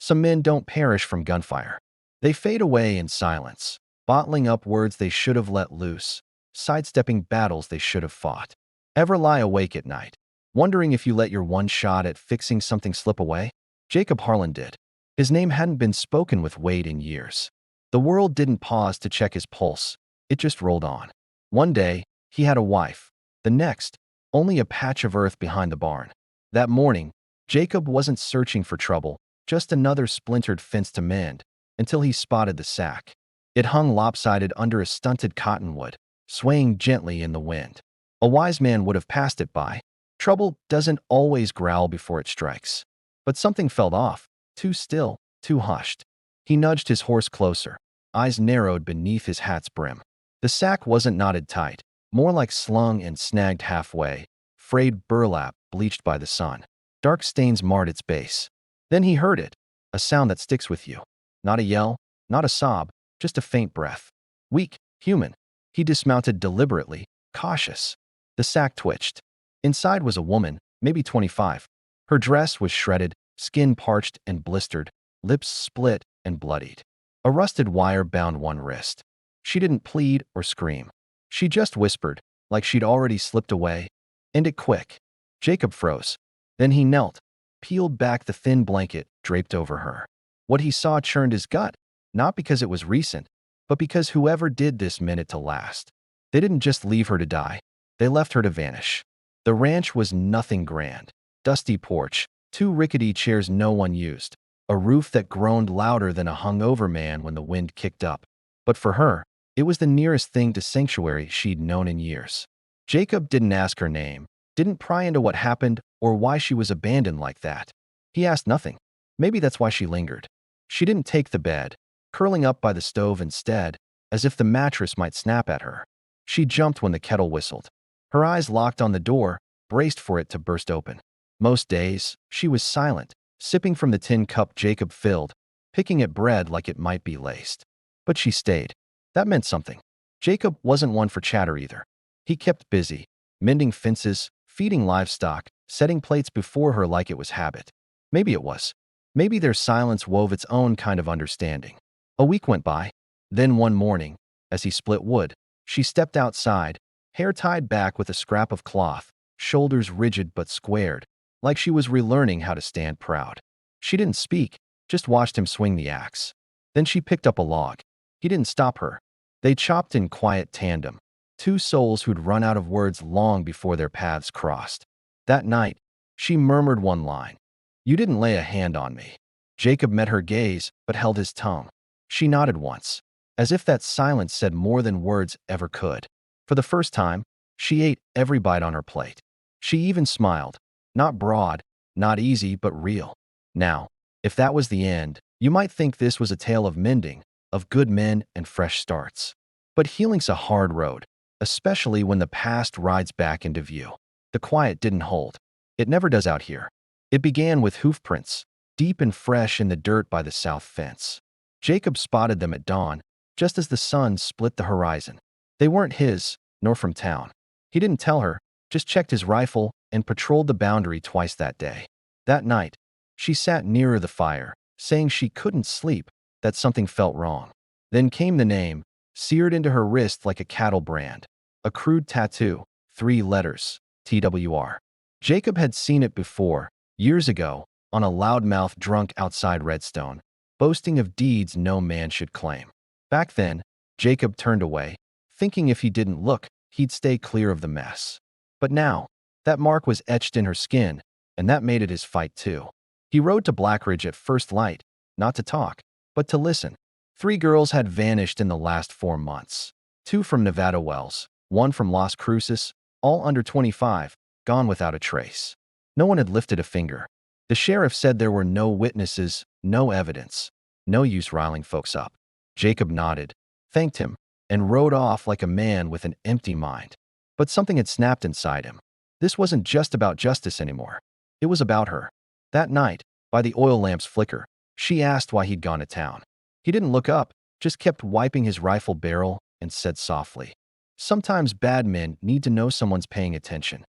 Some men don't perish from gunfire. They fade away in silence, bottling up words they should have let loose, sidestepping battles they should have fought. Ever lie awake at night, wondering if you let your one shot at fixing something slip away? Jacob Harlan did. His name hadn't been spoken with weight in years. The world didn't pause to check his pulse. It just rolled on. One day, he had a wife. The next, only a patch of earth behind the barn. That morning, Jacob wasn't searching for trouble, just another splintered fence to mend, until he spotted the sack. It hung lopsided under a stunted cottonwood, swaying gently in the wind. A wise man would have passed it by. Trouble doesn't always growl before it strikes. But something felt off, too still, too hushed. He nudged his horse closer, eyes narrowed beneath his hat's brim. The sack wasn't knotted tight, more like slung and snagged halfway, frayed burlap bleached by the sun. Dark stains marred its base. Then he heard it, a sound that sticks with you. Not a yell, not a sob, just a faint breath. Weak, human. He dismounted deliberately, cautious. The sack twitched. Inside was a woman, maybe 25. Her dress was shredded, skin parched and blistered, lips split and bloodied. A rusted wire bound one wrist. She didn't plead or scream. She just whispered, like she'd already slipped away. "End it quick." Jacob froze. Then he knelt, peeled back the thin blanket draped over her. What he saw churned his gut, not because it was recent, but because whoever did this meant it to last. They didn't just leave her to die. They left her to vanish. The ranch was nothing grand. Dusty porch, 2 rickety chairs no one used, a roof that groaned louder than a hungover man when the wind kicked up. But for her, it was the nearest thing to sanctuary she'd known in years. Jacob didn't ask her name, didn't pry into what happened or why she was abandoned like that. He asked nothing. Maybe that's why she lingered. She didn't take the bed, curling up by the stove instead, as if the mattress might snap at her. She jumped when the kettle whistled. Her eyes locked on the door, braced for it to burst open. Most days, she was silent, sipping from the tin cup Jacob filled, picking at bread like it might be laced. But she stayed. That meant something. Jacob wasn't one for chatter either. He kept busy, mending fences, feeding livestock, setting plates before her like it was habit. Maybe it was. Maybe their silence wove its own kind of understanding. A week went by. Then one morning, as he split wood, she stepped outside, hair tied back with a scrap of cloth, shoulders rigid but squared, like she was relearning how to stand proud. She didn't speak, just watched him swing the axe. Then she picked up a log. He didn't stop her. They chopped in quiet tandem, 2 souls who'd run out of words long before their paths crossed. That night, she murmured one line. "You didn't lay a hand on me." Jacob met her gaze, but held his tongue. She nodded once, as if that silence said more than words ever could. For the first time, she ate every bite on her plate. She even smiled. Not broad, not easy, but real. Now, if that was the end, you might think this was a tale of mending, of good men and fresh starts. But healing's a hard road, especially when the past rides back into view. The quiet didn't hold. It never does out here. It began with hoof prints, deep and fresh in the dirt by the south fence. Jacob spotted them at dawn, just as the sun split the horizon. They weren't his, nor from town. He didn't tell her, just checked his rifle and patrolled the boundary twice that day. That night, she sat nearer the fire, saying she couldn't sleep, that something felt wrong. Then came the name, seared into her wrist like a cattle brand. A crude tattoo, 3 letters, TWR. Jacob had seen it before, years ago, on a loudmouth drunk outside Redstone, boasting of deeds no man should claim. Back then, Jacob turned away, thinking if he didn't look, he'd stay clear of the mess. But now, that mark was etched in her skin, and that made it his fight too. He rode to Blackridge at first light, not to talk, but to listen. 3 girls had vanished in the last 4 months. 2 from Nevada Wells, 1 from Las Cruces, all under 25, gone without a trace. No one had lifted a finger. The sheriff said there were no witnesses, no evidence. No use riling folks up. Jacob nodded, thanked him, and rode off like a man with an empty mind. But something had snapped inside him. This wasn't just about justice anymore. It was about her. That night, by the oil lamp's flicker, she asked why he'd gone to town. He didn't look up, just kept wiping his rifle barrel and said softly, "Sometimes bad men need to know someone's paying attention."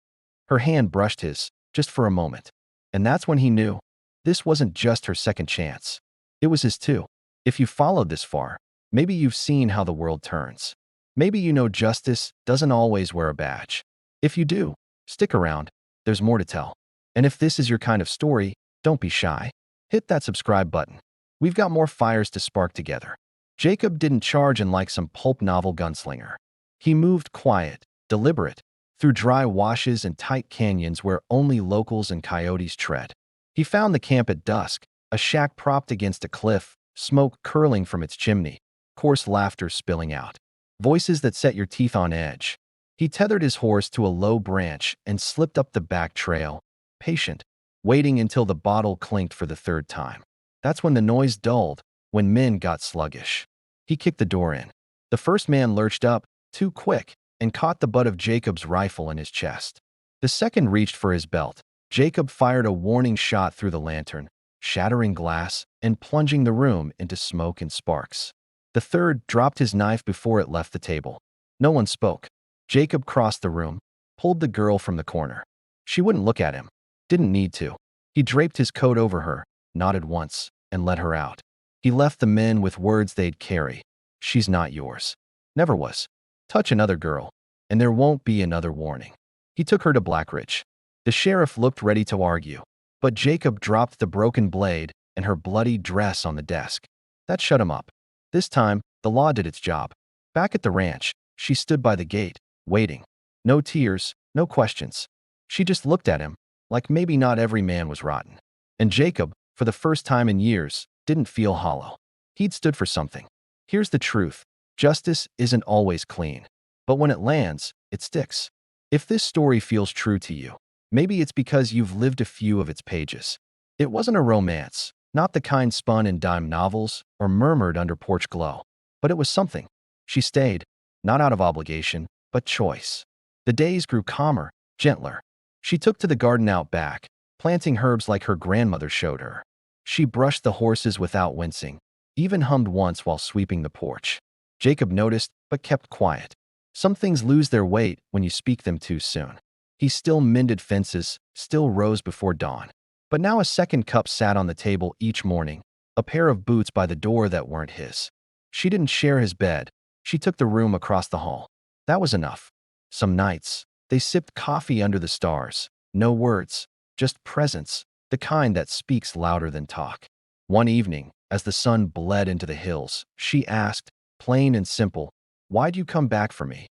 Her hand brushed his, just for a moment. And that's when he knew. This wasn't just her second chance. It was his too. If you followed this far, maybe you've seen how the world turns. Maybe you know justice doesn't always wear a badge. If you do, stick around. There's more to tell. And if this is your kind of story, don't be shy. Hit that subscribe button. We've got more fires to spark together. Jacob didn't charge in like some pulp novel gunslinger. He moved quiet, deliberate, through dry washes and tight canyons where only locals and coyotes tread. He found the camp at dusk, a shack propped against a cliff, smoke curling from its chimney, coarse laughter spilling out, voices that set your teeth on edge. He tethered his horse to a low branch and slipped up the back trail, patient, waiting until the bottle clinked for the third time. That's when the noise dulled, when men got sluggish. He kicked the door in. The first man lurched up, too quick, and caught the butt of Jacob's rifle in his chest. The second reached for his belt. Jacob fired a warning shot through the lantern, shattering glass and plunging the room into smoke and sparks. The third dropped his knife before it left the table. No one spoke. Jacob crossed the room, pulled the girl from the corner. She wouldn't look at him. Didn't need to. He draped his coat over her, nodded once, and let her out. He left the men with words they'd carry. She's not yours. Never was. Touch another girl, and there won't be another warning. He took her to Blackridge. The sheriff looked ready to argue, but Jacob dropped the broken blade and her bloody dress on the desk. That shut him up. This time, the law did its job. Back at the ranch, she stood by the gate, waiting. No tears, no questions. She just looked at him, like maybe not every man was rotten. And Jacob, for the first time in years, didn't feel hollow. He'd stood for something. Here's the truth. Justice isn't always clean. But when it lands, it sticks. If this story feels true to you, maybe it's because you've lived a few of its pages. It wasn't a romance, not the kind spun in dime novels or murmured under porch glow. But it was something. She stayed, not out of obligation, but choice. The days grew calmer, gentler. She took to the garden out back, planting herbs like her grandmother showed her. She brushed the horses without wincing, even hummed once while sweeping the porch. Jacob noticed, but kept quiet. Some things lose their weight when you speak them too soon. He still mended fences, still rose before dawn. But now a second cup sat on the table each morning, a pair of boots by the door that weren't his. She didn't share his bed. She took the room across the hall. That was enough. Some nights, they sipped coffee under the stars. No words, just presence, the kind that speaks louder than talk. One evening, as the sun bled into the hills, she asked, plain and simple, "Why'd you come back for me?"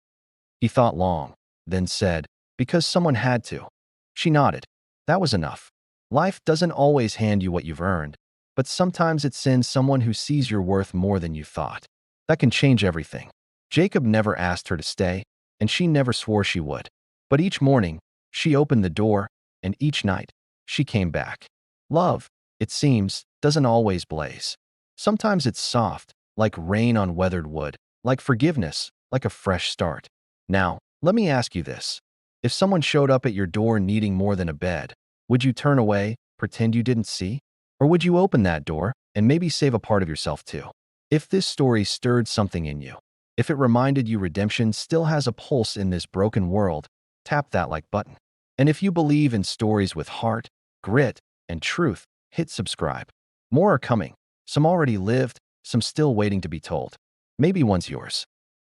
He thought long, then said, "Because someone had to." She nodded. That was enough. Life doesn't always hand you what you've earned, but sometimes it sends someone who sees your worth more than you thought. That can change everything. Jacob never asked her to stay, and she never swore she would. But each morning, she opened the door, and each night, she came back. Love, it seems, doesn't always blaze. Sometimes it's soft, like rain on weathered wood, like forgiveness, like a fresh start. Now, let me ask you this. If someone showed up at your door needing more than a bed, would you turn away, pretend you didn't see? Or would you open that door and maybe save a part of yourself too? If this story stirred something in you, if it reminded you redemption still has a pulse in this broken world, tap that like button. And if you believe in stories with heart, grit, and truth, hit subscribe. More are coming. Some already lived, some still waiting to be told. Maybe one's yours.